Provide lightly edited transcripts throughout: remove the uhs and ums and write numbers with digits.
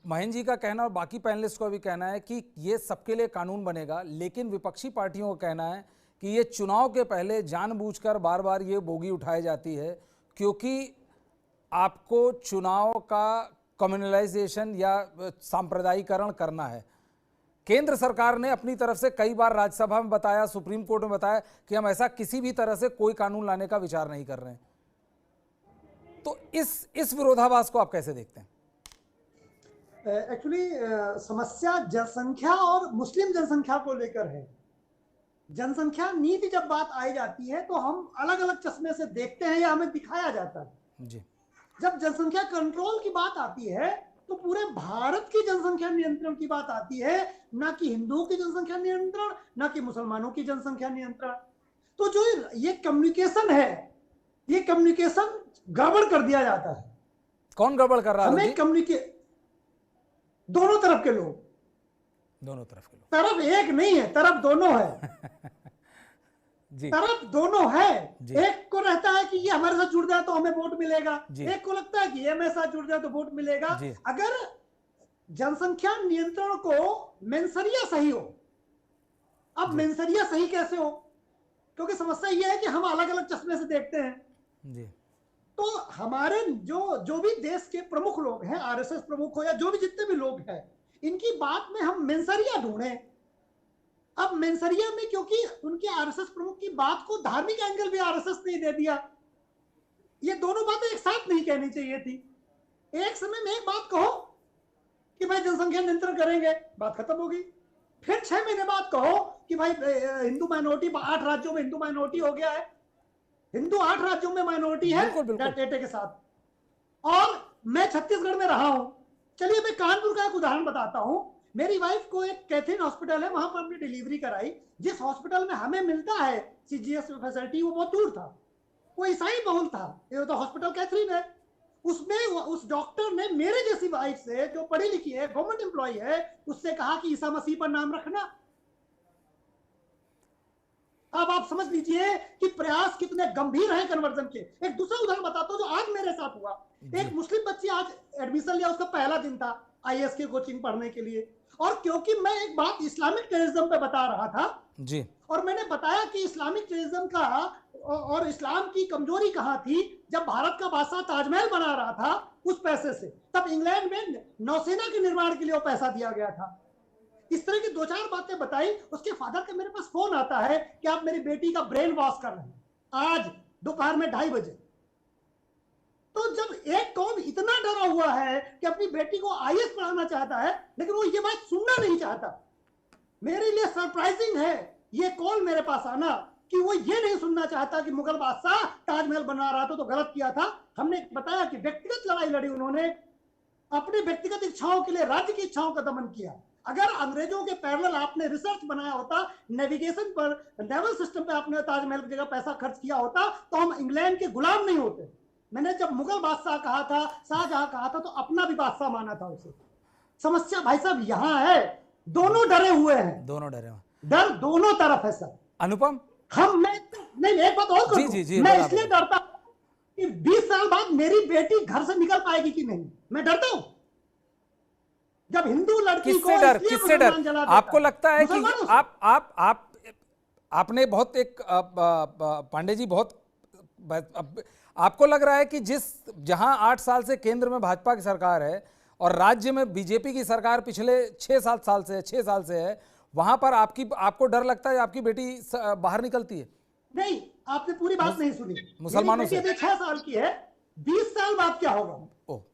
महेंद्र जी का कहना और बाकी पैनलिस्ट का भी कहना है कि ये सबके लिए कानून बनेगा, लेकिन विपक्षी पार्टियों का कहना है कि ये चुनाव के पहले जानबूझकर बार बार ये बोगी उठाई जाती है, क्योंकि आपको चुनाव का कम्युनलाइजेशन या सांप्रदायिकरण करना है। केंद्र सरकार ने अपनी तरफ से कई बार राज्यसभा में बताया, सुप्रीम कोर्ट में बताया कि हम ऐसा किसी भी तरह से कोई कानून लाने का विचार नहीं कर रहे हैं। तो इस विरोधाभास को आप कैसे देखते हैं? एक्चुअली समस्या जनसंख्या और मुस्लिम जनसंख्या को लेकर है। जनसंख्या नीति जब बात आई जाती है तो हम अलग अलग चश्मे से देखते हैं या हमें दिखाया जाता है जी। जब जनसंख्या कंट्रोल की बात आती है तो पूरे भारत की जनसंख्या नियंत्रण की बात आती है, ना कि हिंदुओं की जनसंख्या नियंत्रण, ना कि मुसलमानों की जनसंख्या नियंत्रण। तो जो ये कम्युनिकेशन है, ये कम्युनिकेशन गड़बड़ कर दिया जाता है। कौन गड़बड़ कर रहा है? हमें कम्युनिकेट दोनों तरफ के लोग, दोनों तरफ के लोग, तरफ एक नहीं है, तरफ दोनों है। जी। तरफ दोनों है। एक को रहता है कि ये हमारे साथ जुड़ जाए तो हमें वोट मिलेगा, एक को लगता है कि ये मेरे साथ जुड़ जाए तो वोट मिलेगा। अगर जनसंख्या नियंत्रण को मेंसरिया सही हो, अब मेंसरिया सही कैसे हो? क्योंकि समस्या ये है कि हम अलग अलग चश्मे से देखते हैं जी। तो हमारे जो भी देश के प्रमुख लोग हैं, आरएसएस प्रमुख हो या जो भी जितने भी लोग हैं, इनकी बात में हम मेंसरिया ढूंढें। अब मेंसरिया में क्योंकि उनके आरएसएस प्रमुख की बात को धार्मिक एंगल भी आरएसएस ने दे दिया। ये दोनों बातें एक साथ नहीं कहनी चाहिए थी। एक समय में एक बात कहो कि भाई जनसंख्या नियंत्रण करेंगे, बात खत्म होगी। फिर 6 महीने बाद कहो कि भाई हिंदू माइनॉरिटी 8 राज्यों में हिंदू माइनॉरिटी हो गया है, हिंदू 8 राज्यों में माइनॉरिटी है डेटा के साथ। और मैं छत्तीसगढ़ में रहा हूं, चलिए मैं कानपुर का एक उदाहरण बताता हूं। मेरी वाइफ को एक कैथरीन हॉस्पिटल है, वहां पर हमने डिलीवरी कराई। जिस हॉस्पिटल में हमें मिलता है सीजीएस फैसिलिटी, वो बहुत दूर था, वो ईसाई बहुल था। ये तो हॉस्पिटल कैथरीन है, उसमें उस डॉक्टर ने मेरे जैसी वाइफ से, जो पढ़ी लिखी है, गवर्नमेंट एम्प्लॉय है, उससे कहा कि ईसा मसीह पर नाम रखना। अब आप समझ लीजिए कि प्रयास कितने गंभीर हैं कन्वर्जन के। एक दूसरा उदाहरण बताता हूं जो आज मेरे साथ हुआ। एक मुस्लिम बच्ची आज एडमिशन लिया, उसका पहला दिन था आईएएस की कोचिंग पढ़ने के लिए। और क्योंकि मैं एक बात इस्लामिक टेररिज्म पे बता रहा था जी, और मैंने बताया कि इस्लामिक टेररिज्म का और इस्लाम की कमजोरी कहां थी, जब भारत का बादशाह ताजमहल बना रहा था उस पैसे से, तब इंग्लैंड में नौसेना के निर्माण के लिए वो पैसा दिया गया था। इस तरह की 2-4 बातें बताई। उसके फादर का मेरे पास फोन आता है कि आप मेरी बेटी का ब्रेन वॉश कर रहे हैं, आज दोपहर में 2:30 बजे। तो जब एक कौम इतना डरा हुआ है कि अपनी बेटी को आईएएस पढ़ाना चाहता है, लेकिन वो ये बात सुनना नहीं चाहता, मेरे लिए सरप्राइजिंग है ये कॉल मेरे पास आना कि वो ये नहीं सुनना चाहता कि मुगल बादशाह ताजमहल बना रहा था तो गलत किया था। हमने बताया कि व्यक्तिगत लड़ाई लड़ी उन्होंने, अपने व्यक्तिगत इच्छाओं के लिए राज्य की इच्छाओं का दमन किया। अगर अंग्रेजों के पैरेलल आपने रिसर्च बनाया होता, नेविगेशन पर, नेवल सिस्टम पे आपने ताजमहल की जगह पैसा खर्च किया होता, तो हम इंग्लैंड के गुलाम नहीं होते। मैंने जब मुगल बादशाह कहा था, शाहजहां कहा था, तो अपना भी बादशाह माना था उसे। समस्या भाई साहब यहाँ है, दोनों डरे हुए हैं, दोनों डरे हुए, डर दोनों तरफ है सर। अनुपम, मैं एक बात और करूं, मैं इसलिए डरता कि 20 साल बाद मेरी बेटी घर से निकल पाएगी कि नहीं, मैं डरता हूं। जब हिंदू लड़की को किससे डर आपको लगता है कि आपने बहुत एक पांडे जी बहुत आपको लग रहा है कि जहां 8 साल से केंद्र में भाजपा की सरकार है और राज्य में बीजेपी की सरकार पिछले 6-7 साल से है, वहां पर आपको डर लगता है आपकी बेटी बाहर निकलती है? नहीं, आपने पूरी बात नहीं सुनी। मुसलमानों से 6 साल की है, 20 साल बाद क्या होगा?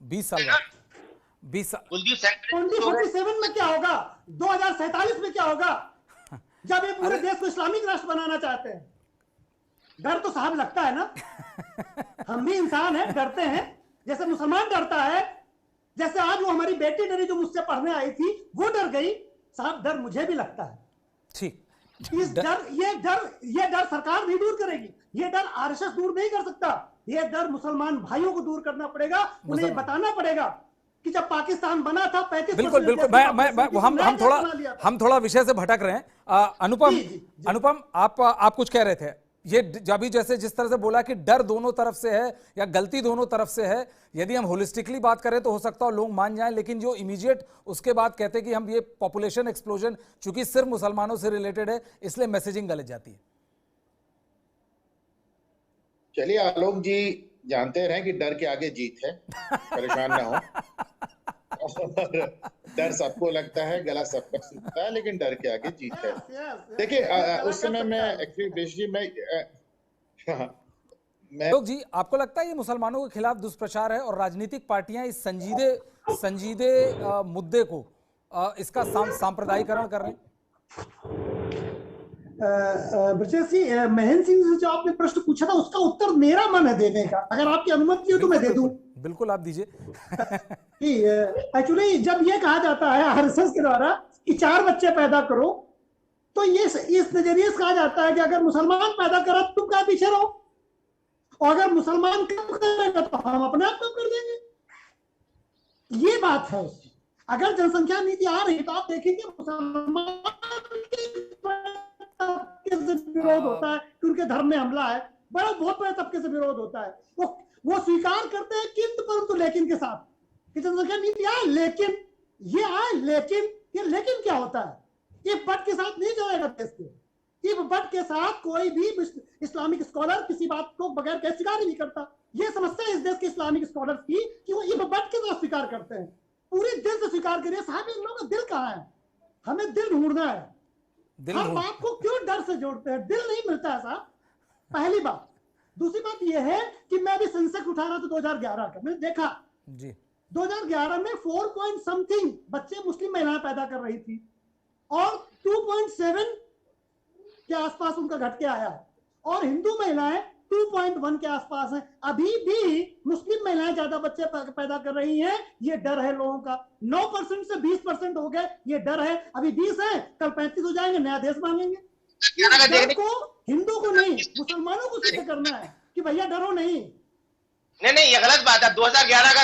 20 साल बाद 2047 में क्या होगा? 2047 में क्या होगा, जब ये पूरे देश को इस्लामिक राष्ट्र बनाना चाहते हैं? डर तो साहब लगता है ना। हम भी इंसान हैं, डरते हैं, जैसे मुसलमान डरता है, जैसे आज वो हमारी बेटी डरी जो मुझसे पढ़ने आई थी, वो डर गई। साहब डर मुझे भी लगता है। ठीक, ये डर सरकार नहीं दूर करेगी, ये डर आरएसएस दूर नहीं कर सकता। ये डर मुसलमान भाइयों को दूर करना पड़ेगा, उन्हें बताना पड़ेगा कि जब पाकिस्तान बना था 35 बिल्कुल हम थोड़ा विषय से भटक रहे हैं। अनुपम, आप कुछ कह रहे थे? ये अभी जैसे जिस तरह से बोला कि डर दोनों तरफ से है या गलती दोनों तरफ से है, यदि हम होलिस्टिकली बात करें तो हो सकता है लोग मान जाएं, लेकिन जो इमीडिएट उसके बाद कहते हैं कि हम ये पॉपुलेशन एक्सप्लोजन चूंकि सिर्फ मुसलमानों से रिलेटेड है इसलिए मैसेजिंग गलत जाती है। चलिए आलोक जी जानते रहे कि डर के आगे जीत है, परेशान ना हो। और डर सबको लगता है, गला सबका सूखता है, लेकिन डर के आगे जीत है। देखिए उस समय मैं एक्चुअली मैं लोग जी, आपको लगता है ये मुसलमानों के खिलाफ दुष्प्रचार है और राजनीतिक पार्टियां इस संजीदे मुद्दे को इसका सांप्रदायिकरण कर रहे हैं? ब्रजेश जी, महेंद्र सिंह से जो आपने प्रश्न पूछा था उसका उत्तर मेरा मन है देने का, अगर आपकी अनुमति हो तो मैं दे दूं। बिल्कुल आप दीजिए। एक्चुअली जब ये कहा जाता है आरएसएस के द्वारा कि 4 बच्चे पैदा करो, तो ये इस नजरिए से कहा जाता है कि अगर मुसलमान पैदा करा तो तुम क्या पीछे रहो, और अगर मुसलमान कम करेगा तो हम अपने आप कम कर देंगे। ये बात है उसकी। अगर जनसंख्या नीति आ रही तो आप देखेंगे मुसलमान तबके से विरोध होता है कि उनके धर्म में हमला है, बहुत बड़े तबके से विरोध होता है। वो स्वीकार करते हैं किंतु परंतु लेकिन के साथ कि जनसंख्या नीति आए, लेकिन ये आए, लेकिन ये लेकिन क्या होता है? ये बट के साथ नहीं जाएगा देश के। ये बट के साथ कोई भी इस्लामिक स्कॉलर किसी बात को बगैर कहे स्वीकार ही नहीं करता। ये समस्या है इस देश के इस्लामिक स्कॉलर्स की कि वो ये बट के साथ स्वीकार करते हैं, पूरे दिल से स्वीकार करिए। साहब इन लोगों का दिल कहाँ है? हमें दिल ढूंढना है। हर बात को क्यों डर से जोड़ते हैं? दिल नहीं मिलता है साहब, पहली बात। दूसरी बात यह है कि मैं भी सेंसेक्स उठा रहा था 2011 का, मैंने देखा जी 2011 में 4 पॉइंट समथिंग बच्चे मुस्लिम महिलाएं पैदा कर रही थी और 2.7 के आसपास उनका घट के आया, और हिंदू महिलाएं 2.1 के आसपास हैं। अभी भी मुस्लिम महिलाएं ज्यादा बच्चे पैदा कर रही हैं, ये डर है लोगों का। 9% से 20% हो गए, ये डर है। अभी 20 है, कल 35 हो जाएंगे, नया देश मांगेंगे। डर को हिंदू को नहीं, मुसलमानों को सिद्ध करना है कि भैया डरो नहीं। नहीं, ये गलत बात है। 2011 का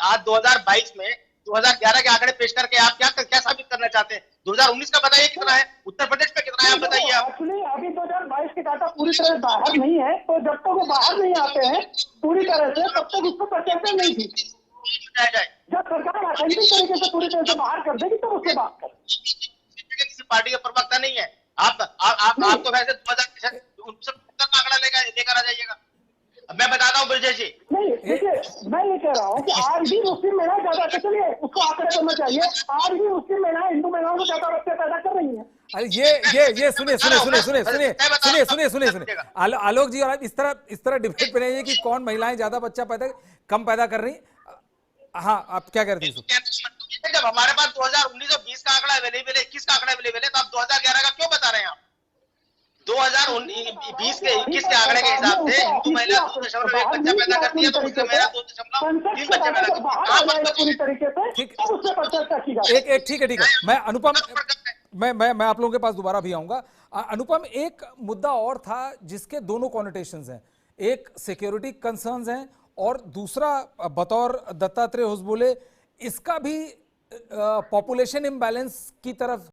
आज 2022 में 2011 के आंकड़े पेश करके आप क्या साबित करना चाहते हैं? 2019 का बताइए कितना है, उत्तर प्रदेश में कितना है, आप बताइए। आप एक्चुअली अभी 2022 के डाटा पूरी तरह बाहर नहीं है, तो जब तक वो बाहर नहीं आते हैं पूरी तरह से, तब तक उसको परसेंटेज नहीं थी। जब सरकार ऑथेंटिक तरीके से पूरी तरह से बाहर कर देगी तो उससे बात करें। किसी पार्टी का प्रवक्ता नहीं है आप तो वैसे 2019 का आंकड़ा लेकर आ जाइएगा। अब मैं बताता हूँ ब्रजेश जी। नहीं देखिए, मैं ये कह रहा हूँ कि आज भी मुस्लिम महिलाएं ज्यादा, चलिए उसको आंकड़े करना चाहिए, आज भी मुस्लिम महिलाएं हिंदू महिलाओं को ज्यादा बच्चे पैदा कर रही हैं। अरे ये सुनिए आलोक जी, और इस तरह डिबेट पे नहीं है कि कौन महिलाएं ज्यादा बच्चा कम पैदा कर रही। हाँ, आप क्या कह रहे थे? जब हमारे पास 2019 और 20 का आंकड़ा अवेलेबल है, 21 का आंकड़ा अवेलेबल है, तो आप 2011 का क्यों बता रहे हैं? आप 2019 के 21 के आंकड़े के हिसाब से हिंदू महिला 2.1 बच्चा पैदा करती है, तो मुस्लिम महिला 2.3 बच्चे पैदा करती है। ठीक है। मैं अनुपम, मैं आप लोगों के पास दोबारा भी आऊंगा। अनुपम, एक मुद्दा और था जिसके दोनों कॉनोटेशंस हैं, एक सिक्योरिटी कंसर्न्स हैं और दूसरा बतौर दत्तात्रेय होसबोले इसका भी पॉपुलेशन इम्बैलेंस की तरफ